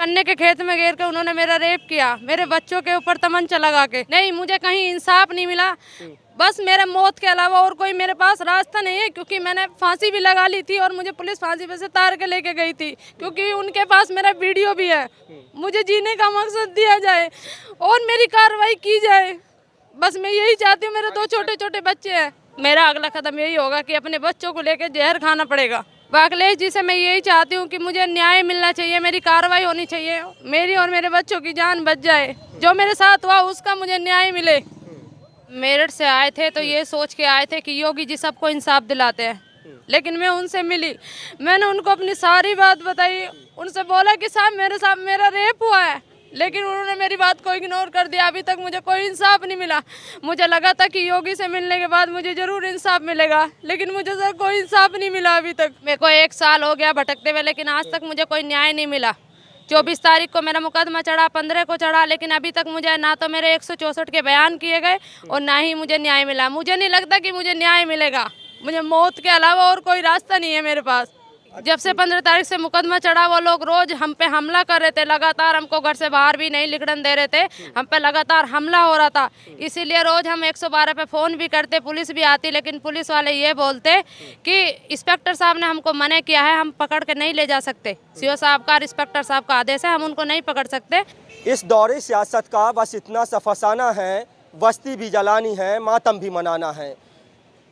गन्ने के खेत में घेर के उन्होंने मेरा रेप किया, मेरे बच्चों के ऊपर तमंचा लगा के। नहीं, मुझे कहीं इंसाफ नहीं मिला। बस मेरे मौत के अलावा और कोई मेरे पास रास्ता नहीं है, क्योंकि मैंने फांसी भी लगा ली थी और मुझे पुलिस फांसी पे से तार के लेके गई थी, क्योंकि उनके पास मेरा वीडियो भी है। मुझे जीने का मकसद दिया जाए और मेरी कार्रवाई की जाए। बस मैं यही चाहती हूँ। मेरे 2 छोटे छोटे बच्चे हैं। मेरा अगला कदम यही होगा कि अपने बच्चों को लेकर जहर खाना पड़ेगा। अखिलेश जी से मैं यही चाहती हूँ कि मुझे न्याय मिलना चाहिए, मेरी कार्रवाई होनी चाहिए, मेरी और मेरे बच्चों की जान बच जाए। जो मेरे साथ हुआ उसका मुझे न्याय मिले। मेरठ से आए थे तो ये सोच के आए थे कि योगी जी सबको इंसाफ दिलाते हैं, लेकिन मैं उनसे मिली, मैंने उनको अपनी सारी बात बताई, उनसे बोला कि साहब मेरे साथ मेरा रेप हुआ है, लेकिन उन्होंने मेरी बात को इग्नोर कर दिया। अभी तक मुझे कोई इंसाफ नहीं मिला। मुझे लगा था कि योगी से मिलने के बाद मुझे जरूर इंसाफ मिलेगा, लेकिन मुझे सर कोई इंसाफ नहीं मिला अभी तक। मेरे को 1 साल हो गया भटकते हुए, लेकिन आज तक मुझे कोई न्याय नहीं मिला। 24 तारीख को मेरा मुकदमा चढ़ा, 15 को चढ़ा, लेकिन अभी तक मुझे ना तो मेरे 164 के बयान किए गए और ना ही मुझे न्याय मिला। मुझे नहीं लगता कि मुझे न्याय मिलेगा। मुझे मौत के अलावा और कोई रास्ता नहीं है मेरे पास। जब से 15 तारीख से मुकदमा चढ़ा, वो लोग रोज हम पे हमला कर रहे थे, लगातार हमको घर से बाहर भी नहीं निकलने दे रहे थे, हम पे लगातार हमला हो रहा था। इसीलिए रोज हम 112 पे फ़ोन भी करते, पुलिस भी आती, लेकिन पुलिस वाले ये बोलते कि इंस्पेक्टर साहब ने हमको मना किया है, हम पकड़ के नहीं ले जा सकते। सीओ साहब का, इंस्पेक्टर साहब का आदेश है, हम उनको नहीं पकड़ सकते। इस दौरे सियासत का बस इतना सा फसाना है, बस्ती भी जलानी है, मातम भी मनाना है।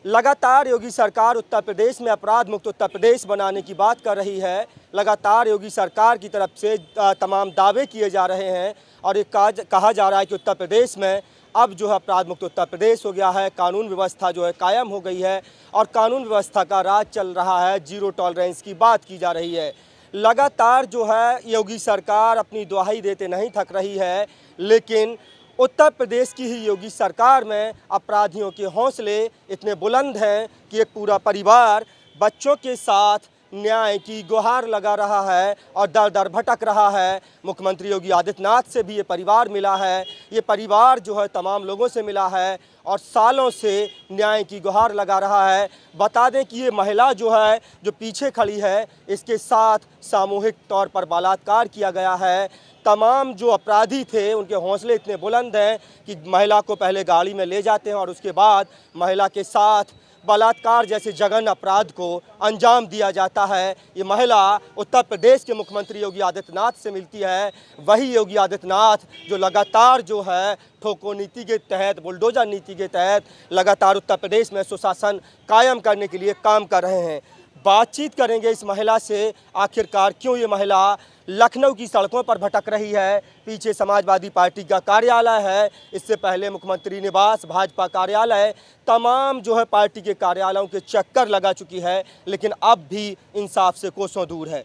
लगातार योगी सरकार उत्तर प्रदेश में अपराध मुक्त उत्तर प्रदेश बनाने की बात कर रही है। लगातार योगी सरकार की तरफ से तमाम दावे किए जा रहे हैं और ये कहा जा रहा है कि उत्तर प्रदेश में अब जो है अपराध मुक्त उत्तर प्रदेश हो गया है, कानून व्यवस्था जो है कायम हो गई है और कानून व्यवस्था का राज चल रहा है, जीरो टॉलरेंस की बात की जा रही है। लगातार जो है योगी सरकार अपनी दुहाई देते नहीं थक रही है, लेकिन उत्तर प्रदेश की ही योगी सरकार में अपराधियों के हौसले इतने बुलंद हैं कि एक पूरा परिवार बच्चों के साथ न्याय की गुहार लगा रहा है और दर दर भटक रहा है। मुख्यमंत्री योगी आदित्यनाथ से भी ये परिवार मिला है, ये परिवार जो है तमाम लोगों से मिला है और सालों से न्याय की गुहार लगा रहा है। बता दें कि ये महिला जो है, जो पीछे खड़ी है, इसके साथ सामूहिक तौर पर बलात्कार किया गया है। तमाम जो अपराधी थे उनके हौसले इतने बुलंद हैं कि महिला को पहले गाड़ी में ले जाते हैं और उसके बाद महिला के साथ बलात्कार जैसे जघन्य अपराध को अंजाम दिया जाता है। ये महिला उत्तर प्रदेश के मुख्यमंत्री योगी आदित्यनाथ से मिलती है, वही योगी आदित्यनाथ जो लगातार जो है ठोको नीति के तहत, बुलडोजर नीति के तहत लगातार उत्तर प्रदेश में सुशासन कायम करने के लिए काम कर रहे हैं। बातचीत करेंगे इस महिला से, आखिरकार क्यों ये महिला लखनऊ की सड़कों पर भटक रही है। पीछे समाजवादी पार्टी का कार्यालय है, इससे पहले मुख्यमंत्री निवास, भाजपा कार्यालय, तमाम जो है पार्टी के कार्यालयों के चक्कर लगा चुकी है, लेकिन अब भी इंसाफ से कोसों दूर है।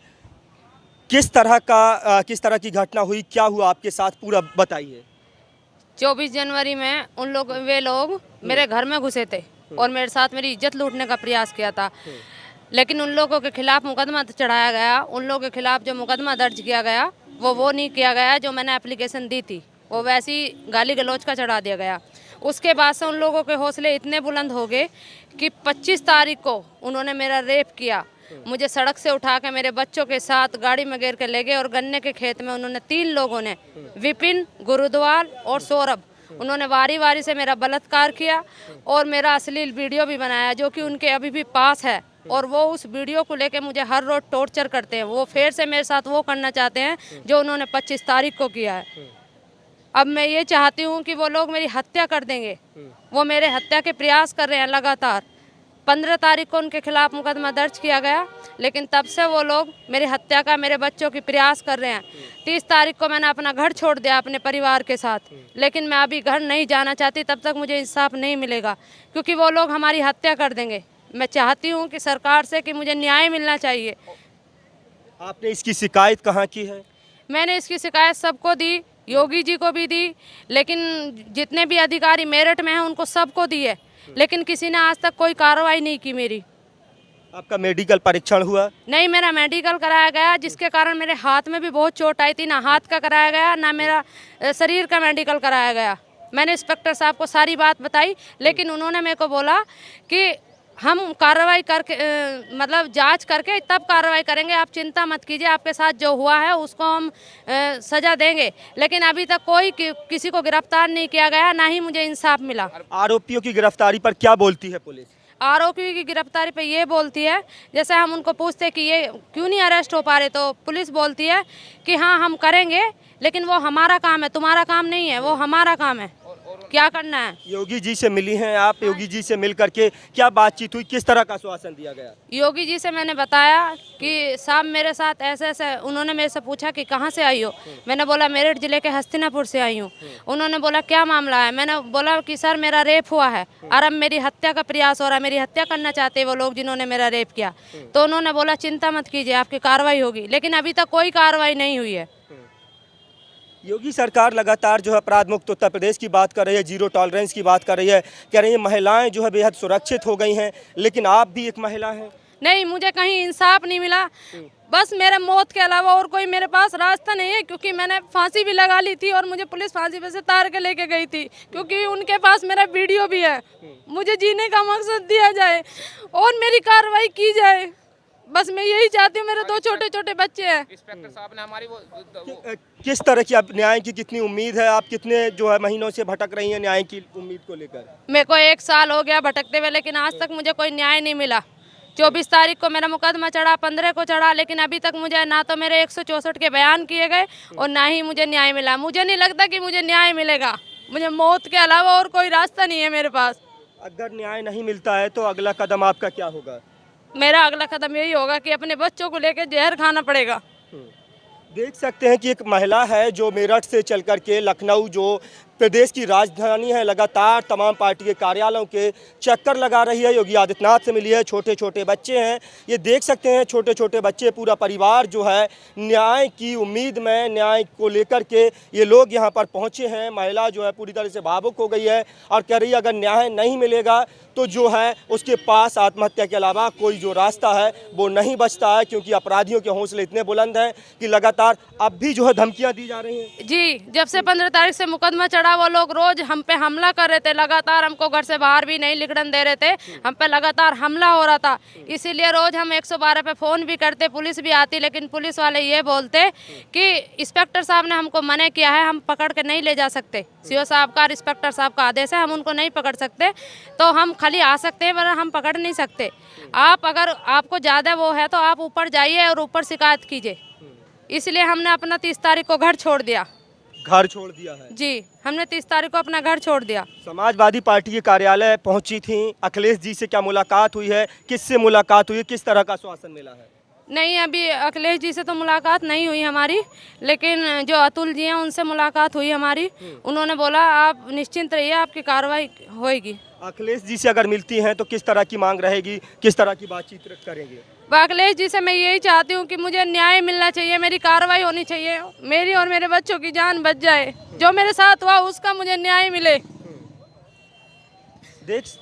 किस तरह की घटना हुई, क्या हुआ आपके साथ, पूरा बताइए। 24 जनवरी में वे लोग मेरे घर में घुसे थे और मेरे साथ मेरी इज्जत लूटने का प्रयास किया था, लेकिन उन लोगों के खिलाफ मुकदमा चढ़ाया गया। उन लोगों के खिलाफ जो मुकदमा दर्ज किया गया वो नहीं किया गया जो मैंने एप्लीकेशन दी थी, वो वैसी गाली गलौज का चढ़ा दिया गया। उसके बाद से उन लोगों के हौसले इतने बुलंद हो गए कि 25 तारीख को उन्होंने मेरा रेप किया। मुझे सड़क से उठा के मेरे बच्चों के साथ गाड़ी में घेर के ले गए और गन्ने के खेत में उन्होंने 3 लोगों ने, विपिन, गुरुद्वाल और सौरभ, उन्होंने वारी वारी से मेरा बलात्कार किया और मेरा अश्लील वीडियो भी बनाया जो कि उनके अभी भी पास है और वो उस वीडियो को लेके मुझे हर रोज टॉर्चर करते हैं। वो फिर से मेरे साथ वो करना चाहते हैं जो उन्होंने 25 तारीख को किया है। अब मैं ये चाहती हूँ कि वो लोग मेरी हत्या कर देंगे। वो मेरे हत्या के प्रयास कर रहे हैं लगातार। 15 तारीख को उनके खिलाफ मुकदमा दर्ज किया गया, लेकिन तब से वो लोग मेरी हत्या का, मेरे बच्चों की प्रयास कर रहे हैं। 30 तारीख को मैंने अपना घर छोड़ दिया अपने परिवार के साथ, लेकिन मैं अभी घर नहीं जाना चाहती तब तक मुझे इंसाफ नहीं मिलेगा, क्योंकि वो लोग हमारी हत्या कर देंगे। मैं चाहती हूँ कि सरकार से कि मुझे न्याय मिलना चाहिए। आपने इसकी शिकायत कहाँ की है? मैंने इसकी शिकायत सबको दी, योगी जी को भी दी, लेकिन जितने भी अधिकारी मेरठ में हैं उनको सबको दी है, लेकिन किसी ने आज तक कोई कार्रवाई नहीं की मेरी। आपका मेडिकल परीक्षण हुआ? नहीं, मेरा मेडिकल कराया गया, जिसके कारण मेरे हाथ में भी बहुत चोट आई थी। ना हाथ का कराया गया, ना मेरा शरीर का मेडिकल कराया गया। मैंने इंस्पेक्टर साहब को सारी बात बताई, लेकिन उन्होंने मेरे को बोला कि हम कार्रवाई करके मतलब जांच करके तब कार्रवाई करेंगे। आप चिंता मत कीजिए, आपके साथ जो हुआ है उसको हम सजा देंगे। लेकिन अभी तक कोई किसी को गिरफ्तार नहीं किया गया, ना ही मुझे इंसाफ मिला। आरोपियों की गिरफ्तारी पर क्या बोलती है पुलिस? आरोपी की गिरफ्तारी पे ये बोलती है, जैसे हम उनको पूछते हैं कि ये क्यों नहीं अरेस्ट हो पा रहे, तो पुलिस बोलती है कि हाँ हम करेंगे, लेकिन वो हमारा काम है, तुम्हारा काम नहीं है, वो हमारा काम है, क्या करना है। योगी जी से मिली हैं आप? योगी जी से मिल करके क्या बातचीत हुई, किस तरह का आश्वासन दिया गया? योगी जी से मैंने बताया कि साहब मेरे साथ ऐसे ऐसे, उन्होंने मेरे से पूछा कि कहाँ से आई हो, मैंने बोला मेरठ जिले के हस्तिनापुर से आई हूँ। उन्होंने बोला क्या मामला है, मैंने बोला कि सर मेरा रेप हुआ है और अब मेरी हत्या का प्रयास हो रहा है, मेरी हत्या करना चाहते हैं वो लोग जिन्होंने मेरा रेप किया। तो उन्होंने बोला चिंता मत कीजिए, आपकी कार्रवाई होगी, लेकिन अभी तक कोई कार्रवाई नहीं हुई है। योगी सरकार लगातार जो है अपराध मुक्त उत्तर प्रदेश की बात कर रही है, जीरो टॉलरेंस की बात कर रही है, कह रही है महिलाएं जो है बेहद सुरक्षित हो गई हैं, लेकिन आप भी एक महिला हैं। नहीं, मुझे कहीं इंसाफ नहीं मिला। बस मेरे मौत के अलावा और कोई मेरे पास रास्ता नहीं है, क्योंकि मैंने फांसी भी लगा ली थी और मुझे पुलिस फांसी पे से तार के लेके गई थी, क्योंकि उनके पास मेरा वीडियो भी है। मुझे जीने का मकसद दिया जाए और मेरी कार्रवाई की जाए, बस मैं यही चाहती हूँ। मेरे 2 छोटे छोटे बच्चे हैं। इंस्पेक्टर साहब ने हमारी किस तरह की अब न्याय की कितनी उम्मीद है? आप कितने जो है महीनों से भटक रही हैं न्याय की उम्मीद को लेकर? मेरे को 1 साल हो गया भटकते हुए, लेकिन आज तक मुझे कोई न्याय नहीं मिला। 24 तारीख को मेरा मुकदमा चढ़ा, 15 को चढ़ा, लेकिन अभी तक मुझे ना तो मेरे 164 के बयान किए गए और ना ही मुझे न्याय मिला। मुझे नहीं लगता कि मुझे न्याय मिलेगा। मुझे मौत के अलावा और कोई रास्ता नहीं है मेरे पास। अगर न्याय नहीं मिलता है तो अगला कदम आपका क्या होगा? मेरा अगला कदम यही होगा कि अपने बच्चों को लेकर जहर खाना पड़ेगा। देख सकते हैं कि एक महिला है जो मेरठ से चल कर के लखनऊ, जो प्रदेश की राजधानी है, लगातार तमाम पार्टी के कार्यालयों के चक्कर लगा रही है। योगी आदित्यनाथ से मिली है। छोटे छोटे बच्चे हैं, ये देख सकते हैं, छोटे छोटे बच्चे, पूरा परिवार जो है न्याय की उम्मीद में, न्याय को लेकर के ये लोग यहाँ पर पहुँचे हैं। महिला जो है पूरी तरह से भावुक हो गई है और कह रही है अगर न्याय नहीं मिलेगा तो जो है उसके पास आत्महत्या के अलावा कोई जो रास्ता है वो नहीं बचता है, क्योंकि अपराधियों के हौसले इतने बुलंद हैं कि लगातार अब भी जो है धमकियाँ दी जा रही हैं। जी, जब से 15 तारीख से मुकदमा चढ़ा, वो लोग रोज हम पे हमला कर रहे थे, लगातार हमको घर से बाहर भी नहीं निकलने दे रहे थे, हम पे लगातार हमला हो रहा था। इसीलिए रोज हम 112 पे फ़ोन भी करते, पुलिस भी आती, लेकिन पुलिस वाले ये बोलते कि इंस्पेक्टर साहब ने हमको मना किया है, हम पकड़ के नहीं ले जा सकते। सीओ साहब का, इंस्पेक्टर साहब का आदेश है, हम उनको नहीं पकड़ सकते। तो हम खाली आ सकते हैं वरना हम पकड़ नहीं सकते। आप अगर आपको ज़्यादा वो है तो आप ऊपर जाइए और ऊपर शिकायत कीजिए। इसलिए हमने अपना 30 तारीख को घर छोड़ दिया। घर छोड़ दिया है? जी, हमने 30 तारीख को अपना घर छोड़ दिया। समाजवादी पार्टी के कार्यालय पहुंची थी, अखिलेश जी से क्या मुलाकात हुई है? किससे मुलाकात हुई है? किस तरह का आश्वासन मिला है? नहीं, अभी अखिलेश जी से तो मुलाकात नहीं हुई हमारी, लेकिन जो अतुल जी हैं उनसे मुलाकात हुई हमारी। उन्होंने बोला आप निश्चिंत रहिए, आपकी कार्रवाई होएगी। अखिलेश जी से अगर मिलती हैं तो किस तरह की मांग रहेगी, किस तरह की बातचीत करेंगे? अखिलेश जी से मैं यही चाहती हूँ कि मुझे न्याय मिलना चाहिए, मेरी कार्रवाई होनी चाहिए, मेरी और मेरे बच्चों की जान बच जाए। जो मेरे साथ हुआ उसका मुझे न्याय मिले।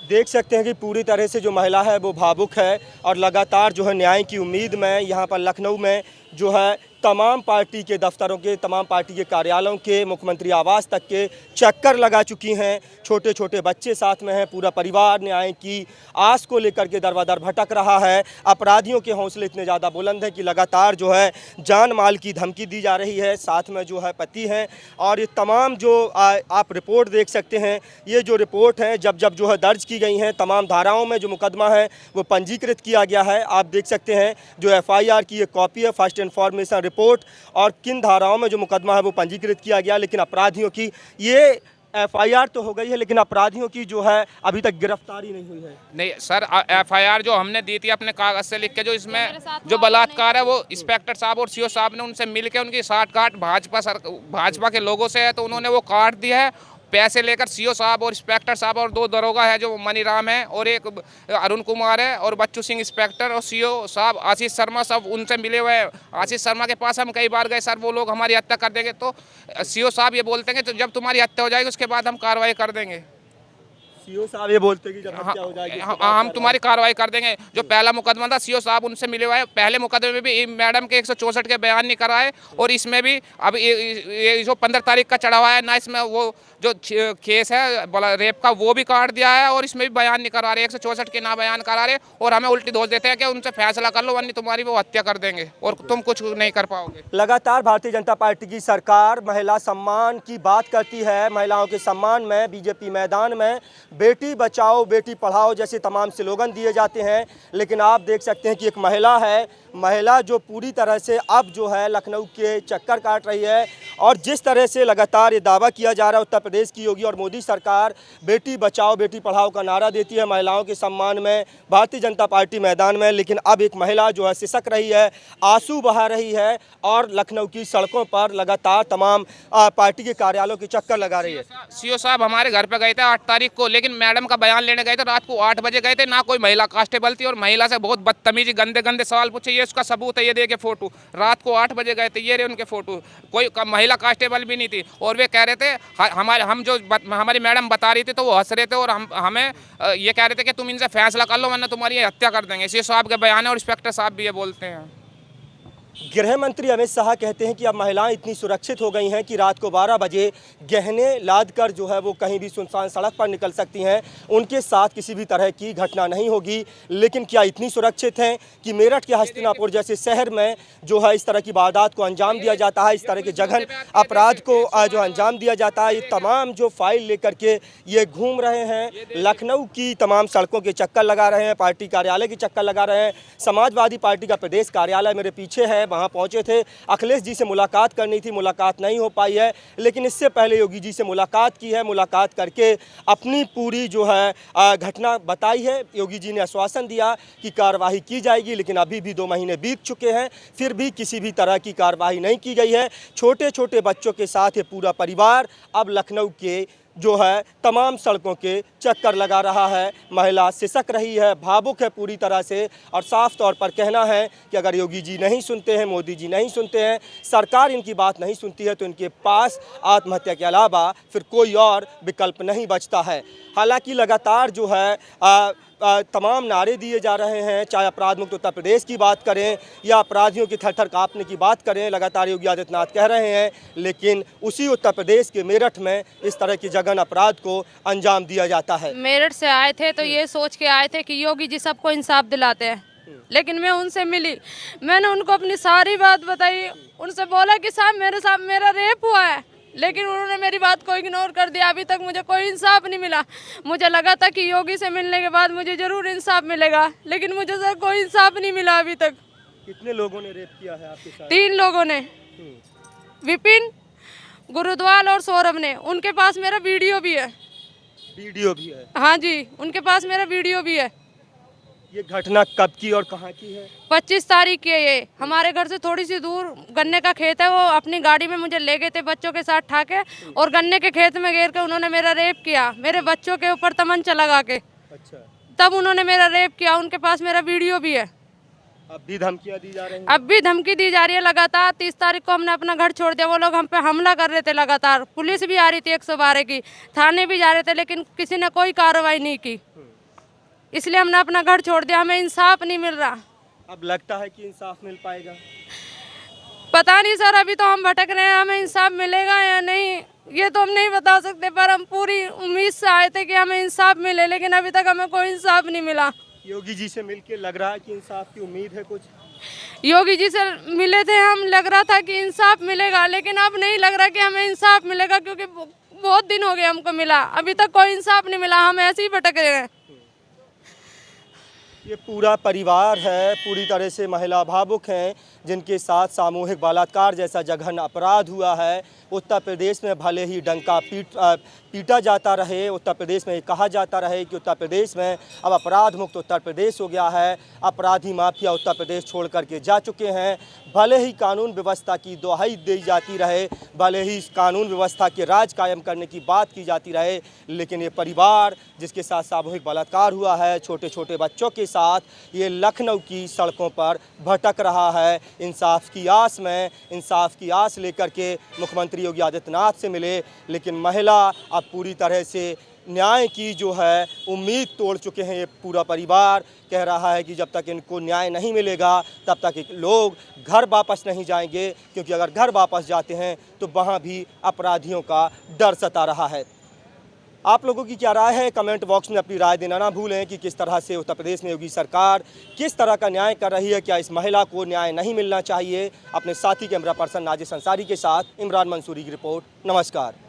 देख सकते हैं कि पूरी तरह से जो महिला है वो भावुक है और लगातार जो है न्याय की उम्मीद में यहाँ पर लखनऊ में जो है तमाम पार्टी के दफ्तरों के, तमाम पार्टी के कार्यालयों के, मुख्यमंत्री आवास तक के चक्कर लगा चुकी हैं। छोटे छोटे बच्चे साथ में हैं, पूरा परिवार न्याय की आस को लेकर के दर-बदर भटक रहा है। अपराधियों के हौसले इतने ज़्यादा बुलंद हैं कि लगातार जो है जान माल की धमकी दी जा रही है। साथ में जो है पति हैं और ये तमाम जो आप रिपोर्ट देख सकते हैं, ये जो रिपोर्ट हैं जब जब जो है दर्ज की गई हैं, तमाम धाराओं में जो मुकदमा है वो पंजीकृत किया गया है। आप देख सकते हैं जो FIR की ये कॉपी है, फर्स्ट इन्फॉर्मेशन रिपोर्ट, और किन धाराओं में जो मुकदमा है वो पंजीकृत किया गया। लेकिन अपराधियों की ये FIR तो हो गई है, लेकिन अपराधियों की जो है अभी तक गिरफ्तारी नहीं हुई है। नहीं सर, FIR जो हमने दी थी अपने कागज से लिख के, जो इसमें जो बलात्कार है वो इंस्पेक्टर साहब और CO साहब ने उनसे मिल के उनकी साठ-गांठ भाजपा के लोगों से है, तो उन्होंने वो काट दिया है। पैसे लेकर CO साहब और इंस्पेक्टर साहब और 2 दरोगा है जो मनीराम है और एक अरुण कुमार है और बच्चू सिंह इंस्पेक्टर और CO साहब आशीष शर्मा, सब उनसे मिले हुए हैं। आशीष शर्मा के पास हम कई बार गए, सर वो लोग हमारी हत्या कर देंगे, तो CO साहब ये बोलते हैं कि तो जब तुम्हारी हत्या हो जाएगी उसके बाद हम कार्रवाई कर देंगे। सीओ साहब ये बोलते कि जब हत्या हो जाएगी हम तुम्हारी कार्रवाई कर देंगे। जो पहला मुकदमा था सीओ साहब उनसे मिले हुए हैं, पहले मुकदमे में भी मैडम के 164 के बयान नहीं कराए और इसमें भी अब ये जो 15 तारीख का चढ़ा हुआ है ना, इसमें वो जो केस है रेप का वो भी काट दिया है और इसमें भी बयान नहीं करा रहे, 164 के ना बयान करा रहे और हमें उल्टी दोष देते हैं कि उनसे फैसला कर लो वरना तुम्हारी वो हत्या कर देंगे और तुम कुछ नहीं कर पाओगे। लगातार भारतीय जनता पार्टी की सरकार महिला सम्मान की बात करती है। महिलाओं के सम्मान में बीजेपी मैदान में बेटी बचाओ बेटी पढ़ाओ जैसे तमाम स्लोगन दिए जाते हैं, लेकिन आप देख सकते हैं कि एक महिला जो पूरी तरह से अब जो है लखनऊ के चक्कर काट रही है और जिस तरह से लगातार ये दावा किया जा रहा है उत्तर प्रदेश की योगी और मोदी सरकार बेटी बचाओ बेटी पढ़ाओ का नारा देती है महिलाओं के सम्मान में, भारतीय जनता पार्टी मैदान में, लेकिन अब एक महिला जो है सिसक रही है, आंसू बहा रही है और लखनऊ की सड़कों पर लगातार तमाम पार्टी के कार्यालयों के चक्कर लगा रही है। सीओ साहब हमारे घर पे गए थे 8 तारीख को, लेकिन मैडम का बयान लेने गए थे, रात को 8 बजे गए थे, ना कोई महिला कांस्टेबल थी और महिला से बहुत बदतमीजी गंदे गंदे सवाल पूछे, ये उसका सबूत है, ये देखिए फोटो, रात को 8 बजे गए थे, ये रहे उनके फोटो, कोई महिला कांस्टेबल भी नहीं थी और वे कह रहे थे हमारी मैडम बता रही थी तो वो हंस रहे थे और हमें ये कह रहे थे कि तुम इनसे फैसला कर लो वरना तुम्हारी हत्या कर देंगे। सीओ साहब के बयान है और इंस्पेक्टर साहब भी ये बोलते हैं। गृह मंत्री अमित शाह कहते हैं कि अब महिलाएं इतनी सुरक्षित हो गई हैं कि रात को 12 बजे गहने लाद कर जो है वो कहीं भी सुनसान सड़क पर निकल सकती हैं, उनके साथ किसी भी तरह की घटना नहीं होगी। लेकिन क्या इतनी सुरक्षित हैं कि मेरठ के हस्तिनापुर जैसे शहर में जो है इस तरह की वारदात को अंजाम दिया जाता है, इस तरह के जघन अपराध को जो अंजाम दिया जाता है। ये तमाम जो फाइल लेकर के ये घूम रहे हैं, लखनऊ की तमाम सड़कों के चक्कर लगा रहे हैं, पार्टी कार्यालय के चक्कर लगा रहे हैं। समाजवादी पार्टी का प्रदेश कार्यालय मेरे पीछे है, वहां पहुंचे थे, अखिलेश जी से मुलाकात करनी थी, मुलाकात नहीं हो पाई है, लेकिन इससे पहले योगी जी से मुलाकात की है, मुलाकात करके अपनी पूरी जो है घटना बताई है। योगी जी ने आश्वासन दिया कि कार्रवाई की जाएगी, लेकिन अभी भी 2 महीने बीत चुके हैं, फिर भी किसी भी तरह की कार्रवाई नहीं की गई है। छोटे छोटे बच्चों के साथ ये पूरा परिवार अब लखनऊ के जो है तमाम सड़कों के चक्कर लगा रहा है। महिला सिसक रही है, भावुक है पूरी तरह से और साफ तौर पर कहना है कि अगर योगी जी नहीं सुनते हैं, मोदी जी नहीं सुनते हैं, सरकार इनकी बात नहीं सुनती है तो इनके पास आत्महत्या के अलावा फिर कोई और विकल्प नहीं बचता है। हालांकि लगातार जो है तमाम नारे दिए जा रहे हैं, चाहे अपराध मुक्त उत्तर प्रदेश की बात करें या अपराधियों के थर-थर कांपने की बात करें, लगातार योगी आदित्यनाथ कह रहे हैं, लेकिन उसी उत्तर प्रदेश के मेरठ में इस तरह की जघन्य अपराध को अंजाम दिया जाता है। मेरठ से आए थे तो ये सोच के आए थे कि योगी जी सबको इंसाफ दिलाते हैं, लेकिन मैं उनसे मिली, मैंने उनको अपनी सारी बात बताई, उनसे बोला कि साहब मेरे साथ मेरा रेप हुआ है, लेकिन उन्होंने मेरी बात को इग्नोर कर दिया। अभी तक मुझे कोई इंसाफ नहीं मिला। मुझे लगा था कि योगी से मिलने के बाद मुझे जरूर इंसाफ मिलेगा, लेकिन मुझे सर कोई इंसाफ नहीं मिला अभी तक। कितने लोगों ने रेप किया है आपके साथ? 3 लोगों ने, विपिन, गुरुद्वाल और सौरभ ने। उनके पास मेरा वीडियो भी है। वीडियो भी है? हाँ जी, उनके पास मेरा वीडियो भी है। ये घटना कब की और कहाँ की है? 25 तारीख की है। ये हमारे घर से थोड़ी सी दूर गन्ने का खेत है, वो अपनी गाड़ी में मुझे ले गए थे बच्चों के साथ ठाके और गन्ने के खेत में घेर के उन्होंने मेरा रेप किया, मेरे बच्चों के ऊपर तमंचा लगा के। अच्छा। तब उन्होंने मेरा रेप किया। उनके पास मेरा वीडियो भी है। अब भी धमकियां दी जा रही हैं? अब भी धमकी दी जा रही है लगातार। 30 तारीख को हमने अपना घर छोड़ दिया, वो लोग हम पे हमला कर रहे थे लगातार। पुलिस भी आ रही थी 112 की, थाने भी जा रहे थे, लेकिन किसी ने कोई कार्रवाई नहीं की, इसलिए हमने अपना घर छोड़ दिया। हमें इंसाफ नहीं मिल रहा। अब लगता है कि इंसाफ मिल पाएगा? पता नहीं सर, अभी तो हम भटक रहे हैं, हमें इंसाफ मिलेगा या नहीं ये तो हम नहीं बता सकते, पर हम पूरी उम्मीद से आए थे कि हमें इंसाफ मिले, लेकिन अभी तक हमें कोई इंसाफ नहीं मिला। योगी जी से मिलके लग रहा है कि इंसाफ की उम्मीद है कुछ? योगी जी से मिले थे हम, लग रहा था कि इंसाफ मिलेगा, लेकिन अब नहीं लग रहा कि हमें इंसाफ मिलेगा, क्योंकि बहुत दिन हो गए हमको मिला, अभी तक कोई इंसाफ नहीं मिला। हम ऐसे ही भटक रहे हैं। ये पूरा परिवार है, पूरी तरह से महिला भावुक हैं, जिनके साथ सामूहिक बलात्कार जैसा जघन्य अपराध हुआ है। उत्तर प्रदेश में भले ही डंका पीटा जाता रहे, उत्तर प्रदेश में कहा जाता रहे कि उत्तर प्रदेश में अब अपराध मुक्त उत्तर प्रदेश हो गया है, अपराधी माफिया उत्तर प्रदेश छोड़ करके जा चुके हैं, भले ही कानून व्यवस्था की दुहाई दी जाती रहे, भले ही इस कानून व्यवस्था के राज कायम करने की बात की जाती रहे, लेकिन ये परिवार जिसके साथ सामूहिक बलात्कार हुआ है, छोटे छोटे बच्चों के साथ, ये लखनऊ की सड़कों पर भटक रहा है इंसाफ की आस में। इंसाफ की आस लेकर के मुख्यमंत्री योगी आदित्यनाथ से मिले, लेकिन महिला अब पूरी तरह से न्याय की जो है उम्मीद तोड़ चुके हैं। ये पूरा परिवार कह रहा है कि जब तक इनको न्याय नहीं मिलेगा तब तक लोग घर वापस नहीं जाएंगे, क्योंकि अगर घर वापस जाते हैं तो वहाँ भी अपराधियों का डर सता रहा है। आप लोगों की क्या राय है? कमेंट बॉक्स में अपनी राय देना ना भूलें कि किस तरह से उत्तर प्रदेश में योगी सरकार किस तरह का न्याय कर रही है। क्या इस महिला को न्याय नहीं मिलना चाहिए? अपने साथी कैमरा पर्सन नाजिस अंसारी के साथ इमरान मंसूरी की रिपोर्ट। नमस्कार।